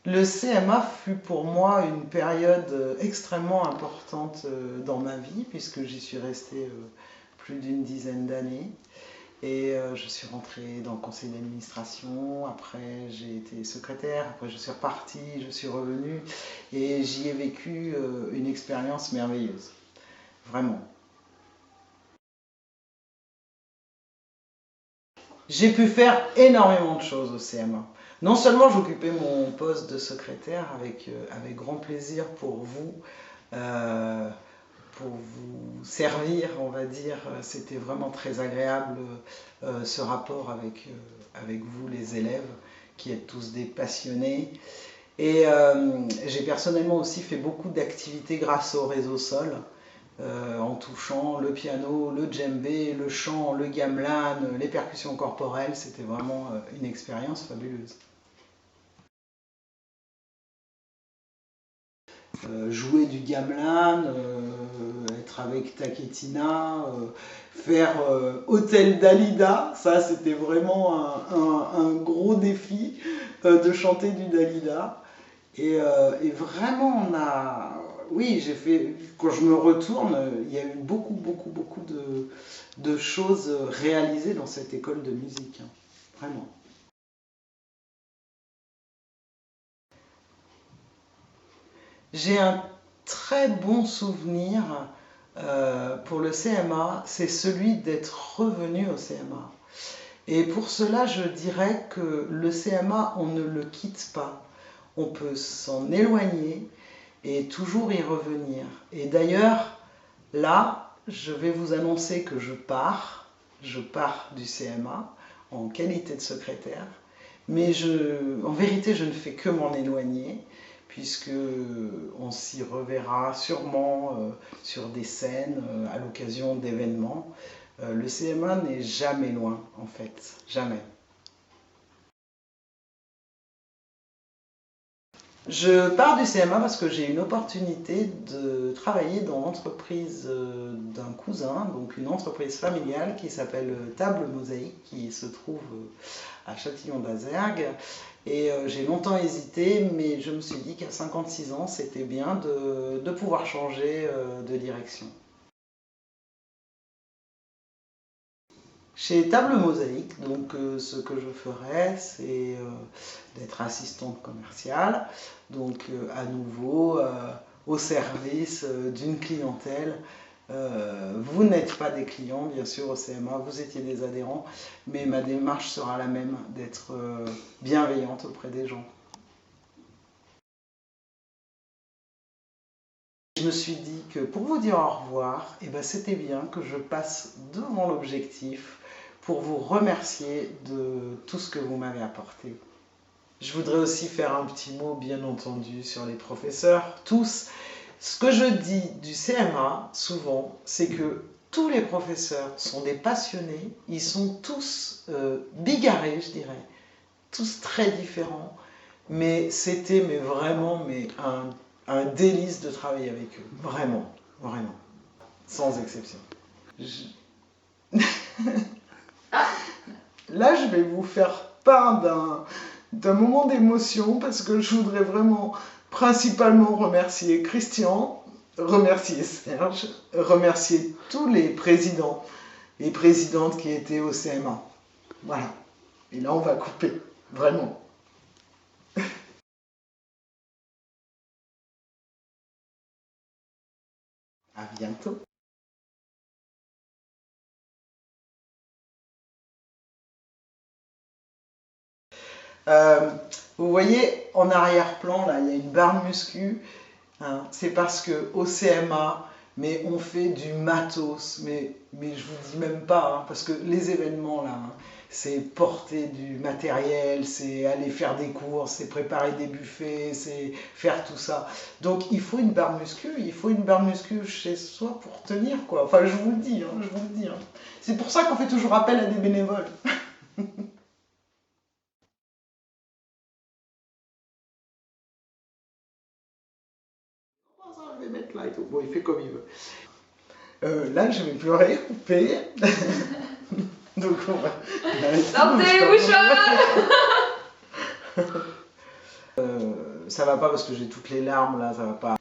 Le CMA fut pour moi une période extrêmement importante dans ma vie, puisque j'y suis restée plus d'une dizaine d'années. Et je suis rentrée dans le conseil d'administration, après j'ai été secrétaire, après je suis repartie, je suis revenue, et j'y ai vécu une expérience merveilleuse, vraiment. J'ai pu faire énormément de choses au CMA. Non seulement j'occupais mon poste de secrétaire avec grand plaisir euh, pour vous servir, on va dire. C'était vraiment très agréable ce rapport avec vous, les élèves, qui êtes tous des passionnés. Et j'ai personnellement aussi fait beaucoup d'activités grâce au réseau Sol. En touchant le piano, le djembé, le chant, le gamelan, les percussions corporelles, c'était vraiment une expérience fabuleuse. Jouer du gamelan, être avec Taketina, faire Hôtel Dalida, ça c'était vraiment un gros défi de chanter du Dalida. Et vraiment, oui, j'ai fait. Quand je me retourne, il y a eu beaucoup de choses réalisées dans cette école de musique, hein. Vraiment. J'ai un très bon souvenir pour le CMA, c'est celui d'être revenu au CMA. Et pour cela, je dirais que le CMA, on ne le quitte pas. On peut s'en éloigner et toujours y revenir. Et d'ailleurs, là, je vais vous annoncer que je pars du CMA en qualité de secrétaire, mais en vérité, je ne fais que m'en éloigner, puisque on s'y reverra sûrement sur des scènes à l'occasion d'événements. Le CMA n'est jamais loin, en fait, jamais. Je pars du CMA parce que j'ai une opportunité de travailler dans l'entreprise d'un cousin, donc une entreprise familiale qui s'appelle Table Mosaïque, qui se trouve à Châtillon-d'Azergues. Et j'ai longtemps hésité, mais je me suis dit qu'à 56 ans, c'était bien de pouvoir changer de direction. Chez Table Mosaïque, donc ce que je ferai, c'est d'être assistante commerciale, donc à nouveau au service d'une clientèle. Vous n'êtes pas des clients, bien sûr, au CMA, vous étiez des adhérents, mais ma démarche sera la même, d'être bienveillante auprès des gens. Je me suis dit que pour vous dire au revoir, eh ben, c'était bien que je passe devant l'objectif pour vous remercier de tout ce que vous m'avez apporté. Je voudrais aussi faire un petit mot, bien entendu, sur les professeurs, tous. Ce que je dis du CMA, souvent, c'est que tous les professeurs sont des passionnés, ils sont tous bigarrés, je dirais, tous très différents, mais c'était vraiment un délice de travailler avec eux, vraiment, vraiment, sans exception. Je... Là, je vais vous faire part d'un moment d'émotion parce que je voudrais vraiment principalement remercier Christian, remercier Serge, remercier tous les présidents et présidentes qui étaient au CMA. Voilà. Et là, on va couper, vraiment. À bientôt. Euh, Vous voyez, en arrière-plan, là, il y a une barre muscu. Hein, c'est parce qu'au CMA, mais on fait du matos, mais je vous dis même pas, hein, parce que les événements là, hein, c'est porter du matériel, c'est aller faire des courses, c'est préparer des buffets, c'est faire tout ça. Donc il faut une barre muscu chez soi pour tenir quoi. Enfin, je vous le dis, hein, je vous le dis. Hein. C'est pour ça qu'on fait toujours appel à des bénévoles. Je vais mettre là et tout. Bon, il fait comme il veut. Là, je vais pleurer, couper. Donc on va. Sortez les mouchoirs. ça va pas parce que j'ai toutes les larmes là, ça va pas.